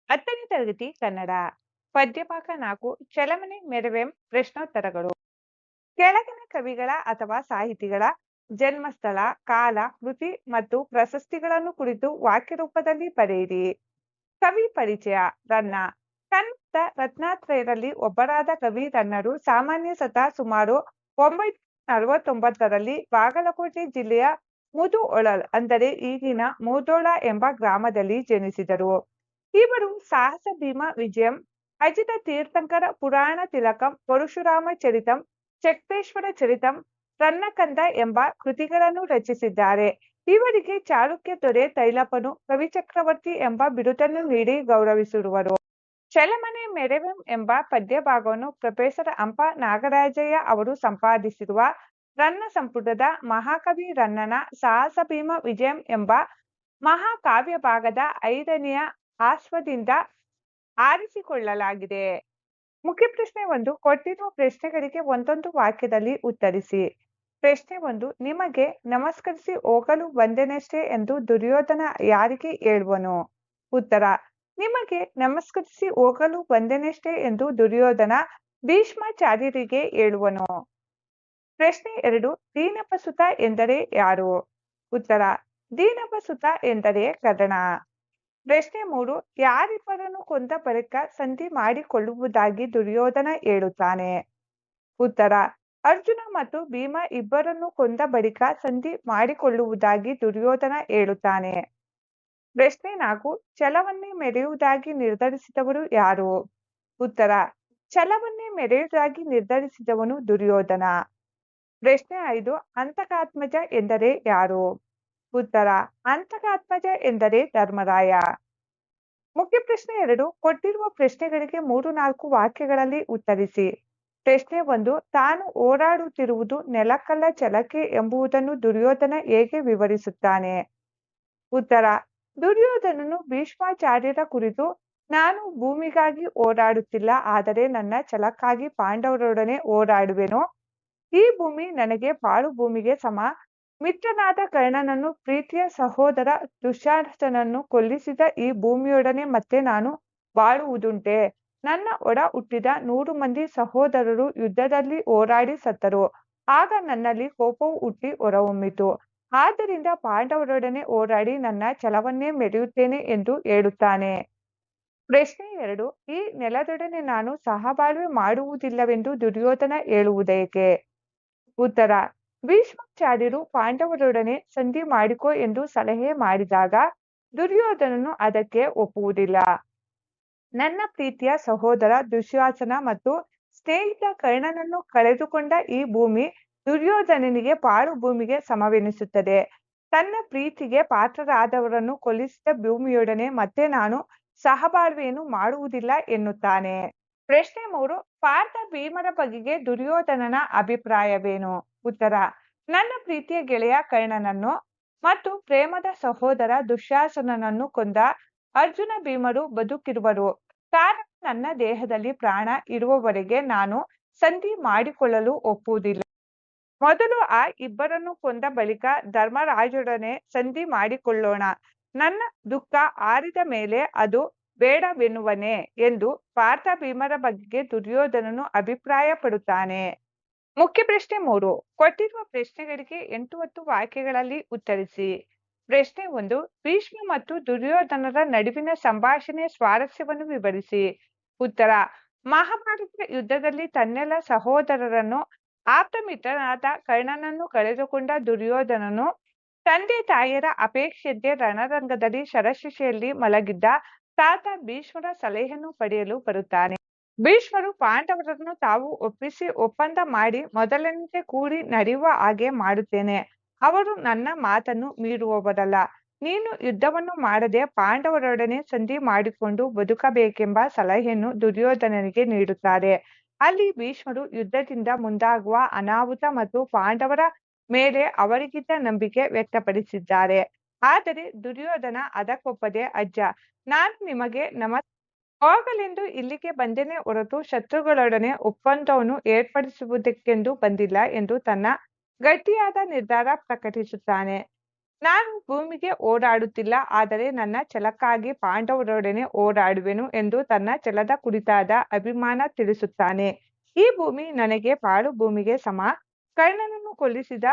10ನೇ ತರಗತಿ ಕನ್ನಡ ಪದ್ಯಭಾಗ 4 ಚಲಮನೆ ಮೆರವೆಂ ಪ್ರಶ್ನೋತ್ತರಗಳು. ಕೆಳಗಿನ ಕವಿಗಳ ಅಥವಾ ಸಾಹಿತಿಗಳ ಜನ್ಮಸ್ಥಳ, ಕಾಲ, ಕೃತಿ ಮತ್ತು ಪ್ರಶಸ್ತಿಗಳನ್ನು ಕುರಿತು ವಾಕ್ಯ ರೂಪದಲ್ಲಿ ಬರೆಯಿರಿ. ಕವಿ ಪರಿಚಯ. ರನ್ನ ಕನ್ನಡದ ರತ್ನಾತ್ರಯರಲ್ಲಿ ಒಬ್ಬರಾದ ಕವಿ ರನ್ನರು ಸಾಮಾನ್ಯ ಸುಮಾರು 949ರಲ್ಲಿ ಬಾಗಲಕೋಟೆ ಜಿಲ್ಲೆಯ ಮುಧೋಳ್ ಅಂದರೆ ಈಗಿನ ಮುಧೋಳ ಎಂಬ ಗ್ರಾಮದಲ್ಲಿ ಜನಿಸಿದರು. ಇವರು ಸಾಹಸ ಭೀಮ ವಿಜಯಂ, ಅಜಿತ ತೀರ್ಥಂಕರ ಪುರಾಣ ತಿಲಕಂ, ಪರಶುರಾಮ ಚರಿತಂ, ಚಕ್ರೇಶ್ವರ ಚರಿತಂ, ರನ್ನಕಂದ ಎಂಬ ಕೃತಿಗಳನ್ನು ರಚಿಸಿದ್ದಾರೆ. ಇವರಿಗೆ ಚಾಲುಕ್ಯ ದೊರೆ ತೈಲಪನು ಕವಿಚಕ್ರವರ್ತಿ ಎಂಬ ಬಿರುದನ್ನು ನೀಡಿ ಗೌರವಿಸಿರುವರು. ಚಲಮನೆ ಮೆರವೆಂ ಎಂಬ ಪದ್ಯ ಭಾಗವನ್ನು ಪ್ರೊಫೆಸರ್ ಅಂಪ ನಾಗರಾಜಯ್ಯ ಅವರು ಸಂಪಾದಿಸಿರುವ ರನ್ನ ಸಂಪುಟದ ಮಹಾಕವಿ ರನ್ನನ ಸಾಹಸ ಭೀಮ ವಿಜಯಂ ಎಂಬ ಮಹಾಕಾವ್ಯ ಭಾಗದ 5ನೆಯ ಆಸ್ವದಿಂದ ಆರಿಸಿಕೊಳ್ಳಲಾಗಿದೆ. ಮುಖ್ಯ ಪ್ರಶ್ನೆ 1. ಕೊಟ್ಟಿರುವ ಪ್ರಶ್ನೆಗಳಿಗೆ ಒಂದೊಂದು ವಾಕ್ಯದಲ್ಲಿ ಉತ್ತರಿಸಿ. ಪ್ರಶ್ನೆ 1. ನಿಮಗೆ ನಮಸ್ಕರಿಸಿ ಹೋಗಲು ಬಂದೆನಷ್ಟೇ ಎಂದು ದುರ್ಯೋಧನ ಯಾರಿಗೆ ಹೇಳುವನು? ಉತ್ತರ. ನಿಮಗೆ ನಮಸ್ಕರಿಸಿ ಹೋಗಲು ಬಂದೆನಷ್ಟೇ ಎಂದು ದುರ್ಯೋಧನ ಭೀಷ್ಮಾಚಾರ್ಯರಿಗೆ ಹೇಳುವನು. ಪ್ರಶ್ನೆ 2. ದೀನಪಸುತ ಎಂದರೆ ಯಾರು? ಉತ್ತರ. ದೀನಪಸುತ ಎಂದರೆ ಕರ್ಣ. ಪ್ರಶ್ನೆ 3. ಯಾರಿಬ್ಬರನ್ನು ಕೊಂದ ಬಳಿಕ ಸಂಧಿ ಮಾಡಿಕೊಳ್ಳುವುದಾಗಿ ದುರ್ಯೋಧನ ಹೇಳುತ್ತಾನೆ? ಉತ್ತರ. ಅರ್ಜುನ ಮತ್ತು ಭೀಮ ಇಬ್ಬರನ್ನು ಕೊಂದ ಬಳಿಕ ಸಂಧಿ ಮಾಡಿಕೊಳ್ಳುವುದಾಗಿ ದುರ್ಯೋಧನ ಹೇಳುತ್ತಾನೆ. ಪ್ರಶ್ನೆ 4. ಛಲವನ್ನೇ ಮೆರೆಯುವುದಾಗಿ ನಿರ್ಧರಿಸಿದವರು ಯಾರು? ಉತ್ತರ. ಛಲವನ್ನೇ ಮೆರೆಯುವುದಾಗಿ ನಿರ್ಧರಿಸಿದವನು ದುರ್ಯೋಧನ. ಪ್ರಶ್ನೆ 5. ಅಂತಕಾತ್ಮಜ ಎಂದರೆ ಯಾರು? ಉತ್ತರ. ಅಂತಕಾತ್ಮಜ ಎಂದರೆ ಧರ್ಮರಾಯ. ಮುಖ್ಯ ಪ್ರಶ್ನೆ 2. ಕೊಟ್ಟಿರುವ ಪ್ರಶ್ನೆಗಳಿಗೆ 3-4 ವಾಕ್ಯಗಳಲ್ಲಿ ಉತ್ತರಿಸಿ. ಪ್ರಶ್ನೆ 1. ತಾನು ಓಡಾಡುತ್ತಿರುವುದು ನೆಲಕ್ಕಲ್ಲ ಛಲಕ್ಕೆ ಎಂಬುದನ್ನು ದುರ್ಯೋಧನ ಹೇಗೆ ವಿವರಿಸುತ್ತಾನೆ? ಉತ್ತರ. ದುರ್ಯೋಧನನು ಭೀಷ್ಮಾಚಾರ್ಯರ ಕುರಿತು ನಾನು ಭೂಮಿಗಾಗಿ ಓಡಾಡುತ್ತಿಲ್ಲ, ಆದರೆ ನನ್ನ ಛಲಕ್ಕಾಗಿ ಪಾಂಡವರೊಡನೆ ಓಡಾಡುವೆನು. ಈ ಭೂಮಿ ನನಗೆ ಪಾಳು ಭೂಮಿಗೆ ಸಮ. ಮಿತ್ರನಾದ ಕರ್ಣನನ್ನು ಪ್ರೀತಿಯ ಸಹೋದರ ದುಶ್ಯಾಸನನ್ನು ಕೊಲ್ಲಿಸಿದ ಈ ಭೂಮಿಯೊಡನೆ ಮತ್ತೆ ನಾನು ಬಾಳುವುದುಂಟೆ. ನನ್ನ ಒಡ ಹುಟ್ಟಿದ 100 ಮಂದಿ ಸಹೋದರರು ಯುದ್ಧದಲ್ಲಿ ಹೋರಾಡಿ ಸತ್ತರು. ಆಗ ನನ್ನಲ್ಲಿ ಕೋಪವು ಹುಟ್ಟಿ ಹೊರಹೊಮ್ಮಿತು. ಆದ್ದರಿಂದ ಪಾಂಡವರೊಡನೆ ಹೋರಾಡಿ ನನ್ನ ಛಲವನ್ನೇ ಮೆರೆಯುತ್ತೇನೆ ಎಂದು ಹೇಳುತ್ತಾನೆ. ಪ್ರಶ್ನೆ 2. ಈ ನೆಲದೊಡನೆ ನಾನು ಸಹಬಾಳ್ವೆ ಮಾಡುವುದಿಲ್ಲವೆಂದು ದುರ್ಯೋಧನ ಹೇಳುವುದೇಕೆ? ಉತ್ತರ. ಭೀಷ್ಮಾಚಾರ್ಯರು ಪಾಂಡವರೊಡನೆ ಸಂಧಿ ಮಾಡಿಕೊ ಎಂದು ಸಲಹೆ ಮಾಡಿದಾಗ ದುರ್ಯೋಧನನು ಅದಕ್ಕೆ ಒಪ್ಪುವುದಿಲ್ಲ. ನನ್ನ ಪ್ರೀತಿಯ ಸಹೋದರ ದುಶ್ಯಾಸನ ಮತ್ತು ಸ್ನೇಹಿತ ಕರ್ಣನನ್ನು ಕಳೆದುಕೊಂಡ ಈ ಭೂಮಿ ದುರ್ಯೋಧನನಿಗೆ ಪಾಳು ಭೂಮಿಗೆ ಸಮವೆನಿಸುತ್ತದೆ. ತನ್ನ ಪ್ರೀತಿಗೆ ಪಾತ್ರರಾದವರನ್ನು ಕೊಲ್ಲಿಸಿದ ಭೂಮಿಯೊಡನೆ ಮತ್ತೆ ನಾನು ಸಹಬಾಳ್ವೆಯನ್ನು ಮಾಡುವುದಿಲ್ಲ ಎನ್ನುತ್ತಾನೆ. ಪ್ರಶ್ನೆ 3. ಪಾರ್ಥ ಭೀಮರ ಬಗೆಗೆ ದುರ್ಯೋಧನನ ಅಭಿಪ್ರಾಯವೇನು? ಉತ್ತರ. ನನ್ನ ಪ್ರೀತಿಯ ಗೆಳೆಯ ಕರ್ಣನನ್ನು ಮತ್ತು ಪ್ರೇಮದ ಸಹೋದರ ದುಶ್ಯಾಸನನನ್ನು ಕೊಂದ ಅರ್ಜುನ ಭೀಮರು ಬದುಕಿರುವರು. ಕಾರಣ ನನ್ನ ದೇಹದಲ್ಲಿ ಪ್ರಾಣ ಇರುವವರೆಗೆ ನಾನು ಸಂಧಿ ಮಾಡಿಕೊಳ್ಳಲು ಒಪ್ಪುವುದಿಲ್ಲ. ಮೊದಲು ಆ ಇಬ್ಬರನ್ನು ಕೊಂದ ಬಳಿಕ ಧರ್ಮರಾಜರೊಡನೆ ಸಂಧಿ ಮಾಡಿಕೊಳ್ಳೋಣ. ನನ್ನ ದುಃಖ ಆರಿದ ಮೇಲೆ ಅದು ಬೇಡವೆನ್ನುವನೇ ಎಂದು ಪಾರ್ಥ ಭೀಮರ ಬಗೆಗೆ ದುರ್ಯೋಧನನು ಅಭಿಪ್ರಾಯ ಪಡುತ್ತಾನೆ. ಮುಖ್ಯ ಪ್ರಶ್ನೆ 3. ಕೊಟ್ಟಿರುವ ಪ್ರಶ್ನೆಗಳಿಗೆ 8-10 ವಾಕ್ಯಗಳಲ್ಲಿ ಉತ್ತರಿಸಿ. ಪ್ರಶ್ನೆ 1. ಭೀಷ್ಮ ಮತ್ತು ದುರ್ಯೋಧನರ ನಡುವಿನ ಸಂಭಾಷಣೆಯ ಸ್ವಾರಸ್ಯವನ್ನು ವಿವರಿಸಿ. ಉತ್ತರ. ಮಹಾಭಾರತ ಯುದ್ಧದಲ್ಲಿ ತನ್ನೆಲ್ಲ ಸಹೋದರರನ್ನು ಆಪ್ತ ಮಿತ್ರನಾದ ಕರ್ಣನನ್ನು ಕಳೆದುಕೊಂಡ ದುರ್ಯೋಧನನು ತಂದೆ ತಾಯಿಯರ ಅಪೇಕ್ಷೆಯಂತೆ ರಣರಂಗದಲ್ಲಿ ಶರಶಿಶೆಯಲ್ಲಿ ಮಲಗಿದ್ದ ತಾತ ಭೀಷ್ಮರ ಸಲಹೆಯನ್ನು ಪಡೆಯಲು ಬರುತ್ತಾನೆ. ಭೀಷ್ಮರು ಪಾಂಡವರನ್ನು ತಾವು ಒಪ್ಪಿಸಿ ಒಪ್ಪಂದ ಮಾಡಿ ಮೊದಲಿನಂತೆ ಕೂಡಿ ನಡೆಯುವ ಹಾಗೆ ಮಾಡುತ್ತೇನೆ. ಅವರು ನನ್ನ ಮಾತನ್ನು ಮೀರುವವರಲ್ಲ. ನೀನು ಯುದ್ಧವನ್ನು ಮಾಡದೆ ಪಾಂಡವರೊಡನೆ ಸಂಧಿ ಮಾಡಿಕೊಂಡು ಬದುಕಬೇಕೆಂಬ ಸಲಹೆಯನ್ನು ದುರ್ಯೋಧನನಿಗೆ ನೀಡುತ್ತಾರೆ. ಅಲ್ಲಿ ಭೀಷ್ಮರು ಯುದ್ಧದಿಂದ ಮುಂದಾಗುವ ಅನಾಹುತ ಮತ್ತು ಪಾಂಡವರ ಮೇಲೆ ಅವರಿಗಿದ್ದ ನಂಬಿಕೆ ವ್ಯಕ್ತಪಡಿಸಿದ್ದಾರೆ. ಆದರೆ ದುರ್ಯೋಧನ ಅದಕ್ಕೊಪ್ಪದೆ ಅಜ್ಜ, ನಾನು ನಿಮಗೆ ಹೋಗಲೆಂದು ಇಲ್ಲಿಗೆ ಬಂದೇನೆ ಹೊರತು ಶತ್ರುಗಳೊಡನೆ ಒಪ್ಪಂದವನ್ನು ಏರ್ಪಡಿಸುವುದಕ್ಕೆಂದು ಬಂದಿಲ್ಲ ಎಂದು ತನ್ನ ಗಟ್ಟಿಯಾದ ನಿರ್ಧಾರ ಪ್ರಕಟಿಸುತ್ತಾನೆ. ನಾನು ಭೂಮಿಗೆ ಓಡಾಡುತ್ತಿಲ್ಲ, ಆದರೆ ನನ್ನ ಛಲಕ್ಕಾಗಿ ಪಾಂಡವರೊಡನೆ ಓಡಾಡುವೆನು ಎಂದು ತನ್ನ ಛಲದ ಕುರಿತಾದ ಅಭಿಮಾನ ತಿಳಿಸುತ್ತಾನೆ. ಈ ಭೂಮಿ ನನಗೆ ಪಾಳು ಭೂಮಿಗೆ ಸಮ. ಕರ್ಣನನ್ನು ಕೊಲ್ಲಿಸಿದ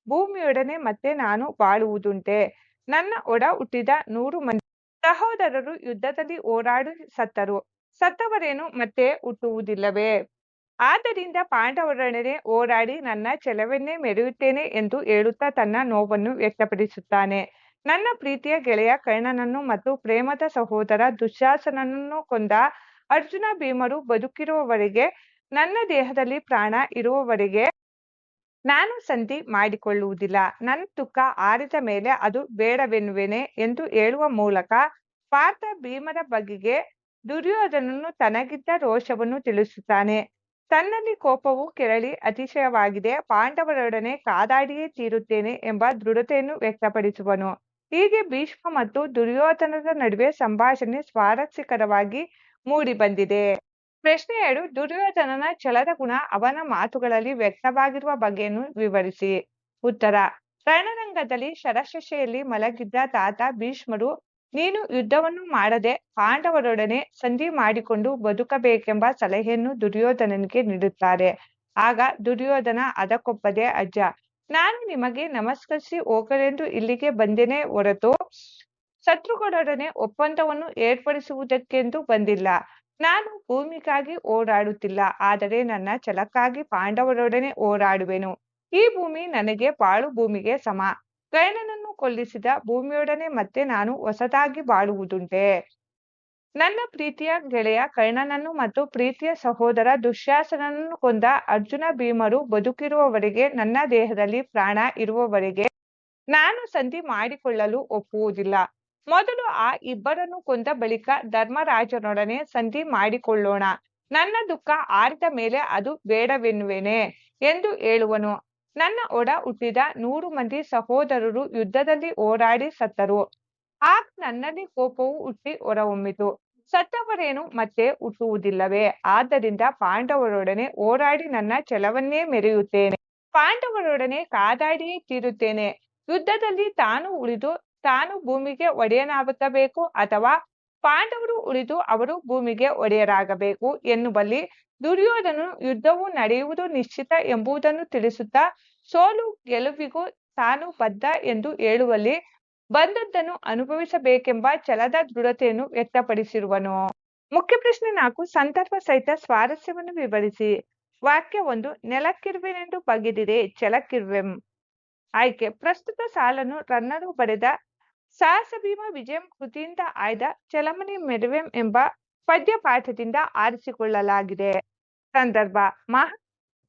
ಭೂಮಿಯೊಡನೆ ಮತ್ತೆ ನಾನು ಬಾಳುವುದುಂಟೆ. ನನ್ನ ಒಡ ಹುಟ್ಟಿದ 100 ಮಂದಿ ಸಹೋದರರು ಯುದ್ಧದಲ್ಲಿ ಓಡಾಡಿ ಸತ್ತರು. ಸತ್ತವರೇನು ಮತ್ತೆ ಹುಟ್ಟುವುದಿಲ್ಲವೇ? ಆದ್ದರಿಂದ ಪಾಂಡವರೊಡನೆ ಓಡಾಡಿ ನನ್ನ ಛಲವನ್ನೇ ಮೆರೆಯುತ್ತೇನೆ ಎಂದು ಹೇಳುತ್ತಾ ತನ್ನ ನೋವನ್ನು ವ್ಯಕ್ತಪಡಿಸುತ್ತಾನೆ. ನನ್ನ ಪ್ರೀತಿಯ ಗೆಳೆಯ ಕರ್ಣನನ್ನು ಮತ್ತು ಪ್ರೇಮದ ಸಹೋದರ ದುಶ್ಯಾಸನನನ್ನು ಕೊಂದ ಅರ್ಜುನ ಭೀಮರು ಬದುಕಿರುವವರೆಗೆ, ನನ್ನ ದೇಹದಲ್ಲಿ ಪ್ರಾಣ ಇರುವವರೆಗೆ ನಾನು ಸಂಧಿ ಮಾಡಿಕೊಳ್ಳುವುದಿಲ್ಲ. ನನ್ನ ದುಃಖ ಆರಿದ ಮೇಲೆ ಅದು ಬೇಡವೆನ್ನುವೆನೆ ಎಂದು ಹೇಳುವ ಮೂಲಕ ಪಾರ್ಥ ಭೀಮರ ಬಗೆಗೆ ದುರ್ಯೋಧನನು ತನಗಿದ್ದ ರೋಷವನ್ನು ತಿಳಿಸುತ್ತಾನೆ. ತನ್ನಲ್ಲಿ ಕೋಪವು ಕೆರಳಿ ಅತಿಶಯವಾಗಿದೆ, ಪಾಂಡವರೊಡನೆ ಕಾದಾಡಿಯೇ ತೀರುತ್ತೇನೆ ಎಂಬ ದೃಢತೆಯನ್ನು ವ್ಯಕ್ತಪಡಿಸುವನು. ಹೀಗೆ ಭೀಷ್ಮ ಮತ್ತು ದುರ್ಯೋಧನರ ನಡುವೆ ಸಂಭಾಷಣೆ ಸ್ವಾರಸ್ಯಕರವಾಗಿ ಮೂಡಿಬಂದಿದೆ. ಪ್ರಶ್ನೆ 2. ದುರ್ಯೋಧನನ ಛಲದ ಗುಣ ಅವನ ಮಾತುಗಳಲ್ಲಿ ವ್ಯಕ್ತವಾಗಿರುವ ಬಗೆಯನ್ನು ವಿವರಿಸಿ. ಉತ್ತರ. ರಣರಂಗದಲ್ಲಿ ಶರಶಯ್ಯೆಯಲ್ಲಿ ಮಲಗಿದ್ದ ತಾತ ಭೀಷ್ಮರು ನೀನು ಯುದ್ಧವನ್ನು ಮಾಡದೆ ಪಾಂಡವರೊಡನೆ ಸಂಧಿ ಮಾಡಿಕೊಂಡು ಬದುಕಬೇಕೆಂಬ ಸಲಹೆಯನ್ನು ದುರ್ಯೋಧನನಿಗೆ ನೀಡುತ್ತಾರೆ. ಆಗ ದುರ್ಯೋಧನ ಅದಕ್ಕೊಪ್ಪದೆ, ಅಜ್ಜ, ನಾನು ನಿಮಗೆ ನಮಸ್ಕರಿಸಿ ಹೋಗಲೆಂದು ಇಲ್ಲಿಗೆ ಬಂದೇನೆ ಹೊರತು ಶತ್ರುಗಳೊಡನೆ ಒಪ್ಪಂದವನ್ನು ಏರ್ಪಡಿಸುವುದಕ್ಕೆಂದು ಬಂದಿಲ್ಲ. ನಾನು ಭೂಮಿಗಾಗಿ ಓಡಾಡುತ್ತಿಲ್ಲ, ಆದರೆ ನನ್ನ ಛಲಕ್ಕಾಗಿ ಪಾಂಡವರೊಡನೆ ಓಡಾಡುವೆನು. ಈ ಭೂಮಿ ನನಗೆ ಪಾಳು ಭೂಮಿಗೆ ಸಮ. ಕರ್ಣನನ್ನು ಕೊಲ್ಲಿಸಿದ ಭೂಮಿಯೊಡನೆ ಮತ್ತೆ ನಾನು ಹೊಸದಾಗಿ ಬಾಳುವುದುಂಟೆ. ನನ್ನ ಪ್ರೀತಿಯ ಗೆಳೆಯ ಕರ್ಣನನ್ನು ಮತ್ತು ಪ್ರೀತಿಯ ಸಹೋದರ ದುಶ್ಯಾಸನನನ್ನು ಕೊಂದ ಅರ್ಜುನ ಭೀಮರು ಬದುಕಿರುವವರೆಗೆ, ನನ್ನ ದೇಹದಲ್ಲಿ ಪ್ರಾಣ ಇರುವವರೆಗೆ ನಾನು ಸಂಧಿ ಮಾಡಿಕೊಳ್ಳಲು ಒಪ್ಪುವುದಿಲ್ಲ. ಮೊದಲು ಆ ಇಬ್ಬರನ್ನು ಕೊಂದ ಬಳಿಕ ಧರ್ಮರಾಜನೊಡನೆ ಸಂಧಿ ಮಾಡಿಕೊಳ್ಳೋಣ. ನನ್ನ ದುಃಖ ಆರಿದ ಮೇಲೆ ಅದು ಬೇಡವೆನ್ನುವೆನೆ ಎಂದು ಹೇಳುವನು. ನನ್ನ ಒಡ ಹುಟ್ಟಿದ 100 ಮಂದಿ ಸಹೋದರರು ಯುದ್ಧದಲ್ಲಿ ಓಡಾಡಿ ಸತ್ತರು. ಆಗ ನನ್ನಲ್ಲಿ ಕೋಪವು ಹುಟ್ಟಿ ಹೊರಹೊಮ್ಮಿತು. ಸತ್ತವರೇನು ಮತ್ತೆ ಹುಟ್ಟುವುದಿಲ್ಲವೇ? ಆದ್ದರಿಂದ ಪಾಂಡವರೊಡನೆ ಓಡಾಡಿ ನನ್ನ ಛಲವನ್ನೇ ಮೆರೆಯುತ್ತೇನೆ. ಪಾಂಡವರೊಡನೆ ಕಾದಾಡಿಯೇ ತೀರುತ್ತೇನೆ. ಯುದ್ಧದಲ್ಲಿ ತಾನು ಉಳಿದು ತಾನು ಭೂಮಿಗೆ ಒಡೆಯನಾಗಬೇಕು, ಅಥವಾ ಪಾಂಡವರು ಉಳಿದು ಅವರು ಭೂಮಿಗೆ ಒಡೆಯರಾಗಬೇಕು ಎನ್ನುವಲ್ಲಿ ದುರ್ಯೋಧನನು ಯುದ್ಧವು ನಡೆಯುವುದು ನಿಶ್ಚಿತ ಎಂಬುದನ್ನು ತಿಳಿಸುತ್ತಾ ಸೋಲು ಗೆಲುವಿಗೂ ತಾನು ಬದ್ಧ ಎಂದು ಹೇಳುವಲ್ಲಿ ಬಂದದ್ದನ್ನು ಅನುಭವಿಸಬೇಕೆಂಬ ಛಲದ ದೃಢತೆಯನ್ನು ವ್ಯಕ್ತಪಡಿಸಿರುವನು. ಮುಖ್ಯ ಪ್ರಶ್ನೆ 4. ಸಂದರ್ಭ ಸಹಿತ ಸ್ವಾರಸ್ಯವನ್ನು ವಿವರಿಸಿ. ವಾಕ್ಯ 1. ನೆಲಕ್ಕಿರುವೆನೆಂದು ಬಗೆದಿರೆ ಛಲಕ್ಕಿರುವೆಂ. ಆಯ್ಕೆ. ಪ್ರಸ್ತುತ ಸಾಲನ್ನು ರನ್ನರು ಬರೆದ ಸಾಹಸ ಭೀಮ ವಿಜಯಂ ಕೃತಿಯಿಂದ ಆಯ್ದ ಚಲಮನೆ ಮೆರೆವೆಂ ಎಂಬ ಪದ್ಯಪಾಠದಿಂದ ಆರಿಸಿಕೊಳ್ಳಲಾಗಿದೆ. ಸಂದರ್ಭ.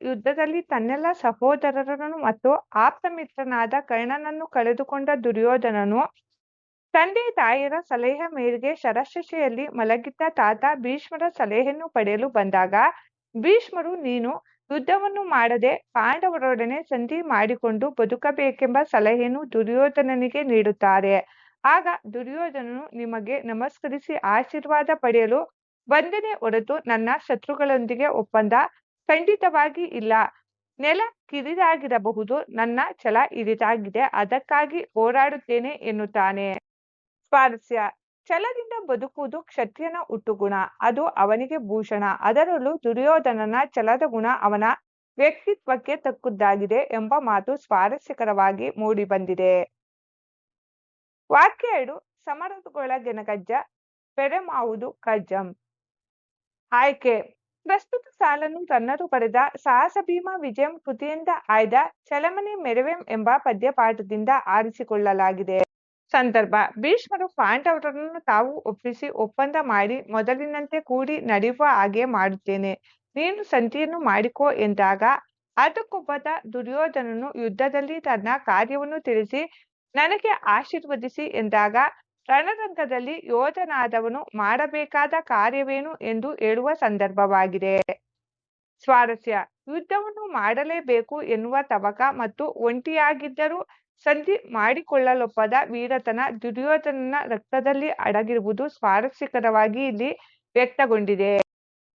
ಯುದ್ಧದಲ್ಲಿ ತನ್ನೆಲ್ಲ ಸಹೋದರರನ್ನು ಮತ್ತು ಆಪ್ತ ಮಿತ್ರನಾದ ಕರ್ಣನನ್ನು ಕಳೆದುಕೊಂಡ ದುರ್ಯೋಧನನು ತಂದೆ ತಾಯಿಯರ ಸಲಹೆ ಮೇರೆಗೆ ಶರಶಯ್ಯೆಯಲ್ಲಿ ಮಲಗಿದ್ದ ತಾತ ಭೀಷ್ಮರ ಸಲಹೆಯನ್ನು ಪಡೆಯಲು ಬಂದಾಗ, ಭೀಷ್ಮರು ನೀನು ಯುದ್ಧವನ್ನು ಮಾಡದೆ ಪಾಂಡವರೊಡನೆ ಸಂಧಿ ಮಾಡಿಕೊಂಡು ಬದುಕಬೇಕೆಂಬ ಸಲಹೆಯನ್ನು ದುರ್ಯೋಧನನಿಗೆ ನೀಡುತ್ತಾರೆ. ಆಗ ದುರ್ಯೋಧನನು ನಿಮಗೆ ನಮಸ್ಕರಿಸಿ ಆಶೀರ್ವಾದ ಪಡೆಯಲು ಬಂದೆನೆ ಹೊರತು ನನ್ನ ಶತ್ರುಗಳೊಂದಿಗೆ ಒಪ್ಪಂದ ಖಂಡಿತವಾಗಿ ಇಲ್ಲ. ನೆಲ ಕಿರಿದಾಗಿರಬಹುದು, ನನ್ನ ಛಲ ಹಿರಿದಾಗಿದೆ, ಅದಕ್ಕಾಗಿ ಹೋರಾಡುತ್ತೇನೆ ಎನ್ನುತ್ತಾನೆ. ಸ್ವಾರಸ್ಯ. ಛಲದಿಂದ ಬದುಕುವುದು ಕ್ಷತ್ರಿಯನ ಹುಟ್ಟುಗುಣ. ಅದು ಅವನಿಗೆ ಭೂಷಣ. ಅದರಲ್ಲೂ ದುರ್ಯೋಧನನ ಛಲದ ಗುಣ ಅವನ ವ್ಯಕ್ತಿತ್ವಕ್ಕೆ ತಕ್ಕುದಾಗಿದೆ ಎಂಬ ಮಾತು ಸ್ವಾರಸ್ಯಕರವಾಗಿ ಮೂಡಿಬಂದಿದೆ. ವಾಕ್ಯ 2. ಸಮರದೊಳಗೆನಗಜ್ಜ ಪೆರೆಮಾವುದು ಕಜ್ಜಂ. ಆಯ್ಕೆ. ಪ್ರಸ್ತುತ ಸಾಲನ್ನು ರನ್ನರು ಬರೆದ ಸಾಹಸ ಭೀಮ ವಿಜಯಂ ಕೃತಿಯಿಂದ ಆಯ್ದ ಚಲಮನೆ ಮೆರೆವೆಂ ಎಂಬ ಪದ್ಯಪಾಠದಿಂದ ಆರಿಸಿಕೊಳ್ಳಲಾಗಿದೆ. ಸಂದರ್ಭ. ಭೀಷ್ಮರು ಪಾಂಡವರನ್ನು ತಾವು ಒಪ್ಪಿಸಿ ಒಪ್ಪಂದ ಮಾಡಿ ಮೊದಲಿನಂತೆ ಕೂಡಿ ನಡೆಯುವ ಹಾಗೆ ಮಾಡುತ್ತೇನೆ, ನೀನು ಸಂಧಿಯನ್ನು ಮಾಡಿಕೋ ಎಂದಾಗ ಅದಕ್ಕೊಬ್ಬದ ದುರ್ಯೋಧನನು ಯುದ್ಧದಲ್ಲಿ ತನ್ನ ಕಾರ್ಯವನ್ನು ತಿಳಿಸಿ ನನಗೆ ಆಶೀರ್ವದಿಸಿ ಎಂದಾಗ ರಣರಂಗದಲ್ಲಿ ಯೋಧನಾದವನು ಮಾಡಬೇಕಾದ ಕಾರ್ಯವೇನು ಎಂದು ಹೇಳುವ ಸಂದರ್ಭವಾಗಿದೆ. ಸ್ವಾರಸ್ಯ. ಯುದ್ಧವನ್ನು ಮಾಡಲೇಬೇಕು ಎನ್ನುವ ತವಕ ಮತ್ತು ಒಂಟಿಯಾಗಿದ್ದರೂ ಸಂಧಿ ಮಾಡಿಕೊಳ್ಳಲೊಪ್ಪದ ವೀರತನ ದುರ್ಯೋಧನನ ರಕ್ತದಲ್ಲಿ ಅಡಗಿರುವುದು ಸ್ವಾರಸ್ಯಕರವಾಗಿ ಇಲ್ಲಿ ವ್ಯಕ್ತಗೊಂಡಿದೆ.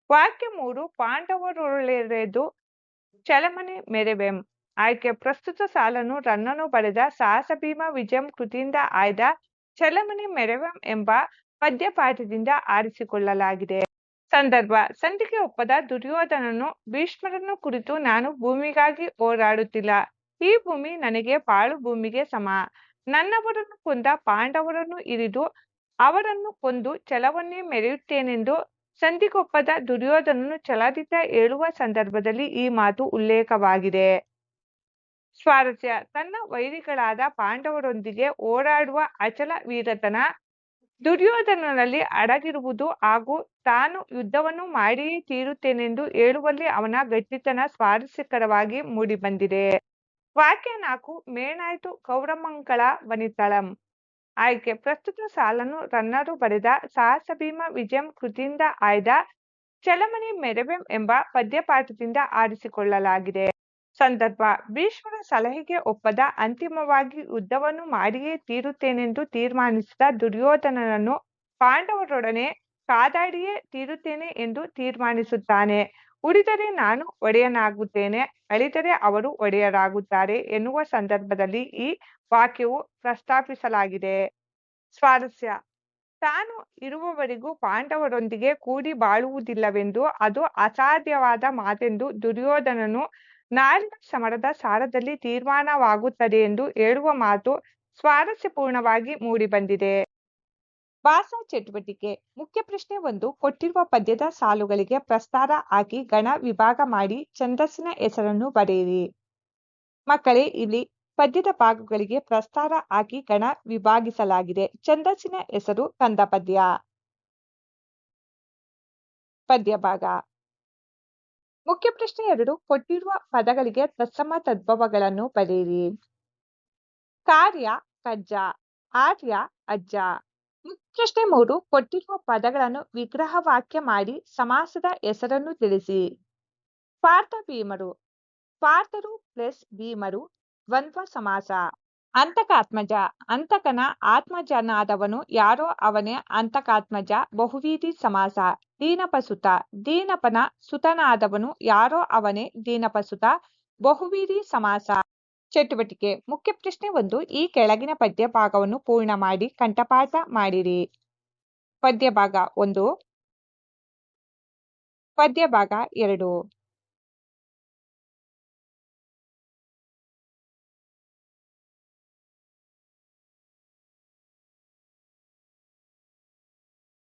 ವಾಕ್ಯ 3. ಪಾಂಡವರೊಳೆರೆದು ಚಲಮನೆ ಮೆರೆವೆಂ. ಆಯ್ಕೆ ಪ್ರಸ್ತುತ ಸಾಲನ್ನು ರನ್ನನು ಬರೆದ ಸಾಹಸ ಭೀಮ ವಿಜಯಂ ಕೃತಿಯಿಂದ ಆಯ್ದ ಚಲಮನೆ ಮೆರವಂ ಎಂಬ ಪದ್ಯಪಾಠದಿಂದ ಆರಿಸಿಕೊಳ್ಳಲಾಗಿದೆ. ಸಂದರ್ಭ ಸಂಧಿಗೆ ಒಪ್ಪದ ದುರ್ಯೋಧನನು ಭೀಷ್ಮರನ್ನು ಕುರಿತು ನಾನು ಭೂಮಿಗಾಗಿ ಹೋರಾಡುತ್ತಿಲ್ಲ, ಈ ಭೂಮಿ ನನಗೆ ಪಾಳು ಭೂಮಿಗೆ ಸಮ. ನನ್ನವರನ್ನು ಕೊಂದ ಪಾಂಡವರನ್ನು ಇರಿದು ಅವರನ್ನು ಕೊಂದು ಛಲವನ್ನೇ ಮೆರೆಯುತ್ತೇನೆಂದು ಸಂಧಿಗೊಪ್ಪದ ದುರ್ಯೋಧನನು ಛಲದಿಂದ ಹೇಳುವ ಸಂದರ್ಭದಲ್ಲಿ ಈ ಮಾತು ಉಲ್ಲೇಖವಾಗಿದೆ. ಸ್ವಾರಸ್ಯ ತನ್ನ ವೈರಿಗಳಾದ ಪಾಂಡವರೊಂದಿಗೆ ಹೋರಾಡುವ ಅಚಲ ವೀರತನ ದುರ್ಯೋಧನನಲ್ಲಿ ಅಡಗಿರುವುದು ಹಾಗೂ ತಾನು ಯುದ್ಧವನ್ನು ಮಾಡಿಯೇ ತೀರುತ್ತೇನೆಂದು ಹೇಳುವಲ್ಲಿ ಅವನ ಗಟ್ಟಿತನ ಸ್ವಾರಸ್ಯಕರವಾಗಿ ಮೂಡಿಬಂದಿದೆ. ವಾಕ್ಯ 4 ಮೇಣಾಯ್ತು ಕೌರಮಂಗಳ ವನಿತಳಂ. ಆಯ್ಕೆ ಪ್ರಸ್ತುತ ಸಾಲನ್ನು ರನ್ನರು ಬರೆದ ಸಾಹಸ ಭೀಮ ವಿಜಯಂ ಕೃತಿಯಿಂದ ಆಯ್ದ ಚಲಮನೆ ಮೆರವೆಂ ಎಂಬ ಪದ್ಯಪಾಠದಿಂದ ಆರಿಸಿಕೊಳ್ಳಲಾಗಿದೆ. ಸಂದರ್ಭ ಭೀಷ್ಮರ ಸಲಹೆಗೆ ಒಪ್ಪದ ಅಂತಿಮವಾಗಿ ಯುದ್ಧವನ್ನು ಮಾಡಿಯೇ ತೀರುತ್ತೇನೆಂದು ತೀರ್ಮಾನಿಸಿದ ದುರ್ಯೋಧನನನ್ನು ಪಾಂಡವರೊಡನೆ ಕಾದಾಡಿಯೇ ತೀರುತ್ತೇನೆ ಎಂದು ತೀರ್ಮಾನಿಸುತ್ತಾನೆ. ಉಳಿದರೆ ನಾನು ಒಡೆಯನಾಗುತ್ತೇನೆ, ಅಳಿದರೆ ಅವರು ಒಡೆಯರಾಗುತ್ತಾರೆ ಎನ್ನುವ ಸಂದರ್ಭದಲ್ಲಿ ಈ ವಾಕ್ಯವು ಪ್ರಸ್ತಾಪಿಸಲಾಗಿದೆ. ಸ್ವಾರಸ್ಯ ತಾನು ಇರುವವರೆಗೂ ಪಾಂಡವರೊಂದಿಗೆ ಕೂಡಿ ಬಾಳುವುದಿಲ್ಲವೆಂದು ಅದು ಅಸಾಧ್ಯವಾದ ಮಾತೆಂದು ದುರ್ಯೋಧನನು ನಾಳಿನ ಸಮರದ ಸಾರದಲ್ಲಿ ತೀರ್ಮಾನವಾಗುತ್ತದೆ ಎಂದು ಹೇಳುವ ಮಾತು ಸ್ವಾರಸ್ಯಪೂರ್ಣವಾಗಿ ಮೂಡಿಬಂದಿದೆ. ಭಾಷಾ ಚಟುವಟಿಕೆ ಮುಖ್ಯ ಪ್ರಶ್ನೆ 1 ಕೊಟ್ಟಿರುವ ಪದ್ಯದ ಸಾಲುಗಳಿಗೆ ಪ್ರಸ್ತಾರ ಹಾಕಿ ಗಣ ವಿಭಾಗ ಮಾಡಿ ಛಂದಸ್ಸಿನ ಹೆಸರನ್ನು ಬರೆಯಿರಿ. ಮಕ್ಕಳೇ, ಇಲ್ಲಿ ಪದ್ಯದ ಭಾಗಗಳಿಗೆ ಪ್ರಸ್ತಾರ ಹಾಕಿ ಗಣ ವಿಭಾಗಿಸಲಾಗಿದೆ. ಛಂದಸ್ಸಿನ ಹೆಸರು ಕಂದಪದ್ಯ. ಪದ್ಯ ಭಾಗ. ಮುಖ್ಯ ಪ್ರಶ್ನೆ 2 ಕೊಟ್ಟಿರುವ ಪದಗಳಿಗೆ ತತ್ಸಮ ತದ್ಭವಗಳನ್ನು ಬರೆಯಿರಿ. ಕಾರ್ಯ ಕಜ್ಜ, ಆರ್ಯ ಅಜ್ಜ. ಮುಖ್ಯ ಪ್ರಶ್ನೆ 3 ಕೊಟ್ಟಿರುವ ಪದಗಳನ್ನು ವಿಗ್ರಹ ವಾಕ್ಯ ಮಾಡಿ ಸಮಾಸದ ಹೆಸರನ್ನು ತಿಳಿಸಿ. ಪಾರ್ಥ ಭೀಮರು, ಪಾರ್ಥರು ಪ್ಲಸ್ ಭೀಮರು ದ್ವಂದ್ವ ಸಮಾಸ. ಅಂತಕಾತ್ಮಜ, ಅಂತಕನ ಆತ್ಮಜನಾದವನು ಯಾರೋ ಅವನೇ ಅಂತಕಾತ್ಮಜ ಬಹುವೀಧಿ ಸಮಾಸ. ದೀನಪಸುತ, ದೀನಪನ ಸುತನಾದವನು ಯಾರೋ ಅವನೇ ದೀನಪಸುತ ಬಹುವೀಧಿ ಸಮಾಸ. ಚಟುವಟಿಕೆ ಮುಖ್ಯ ಪ್ರಶ್ನೆ 1 ಈ ಕೆಳಗಿನ ಪದ್ಯ ಭಾಗವನ್ನು ಪೂರ್ಣ ಮಾಡಿ ಕಂಠಪಾಠ ಮಾಡಿರಿ. ಪದ್ಯ ಭಾಗ 1, ಪದ್ಯ ಭಾಗ 2.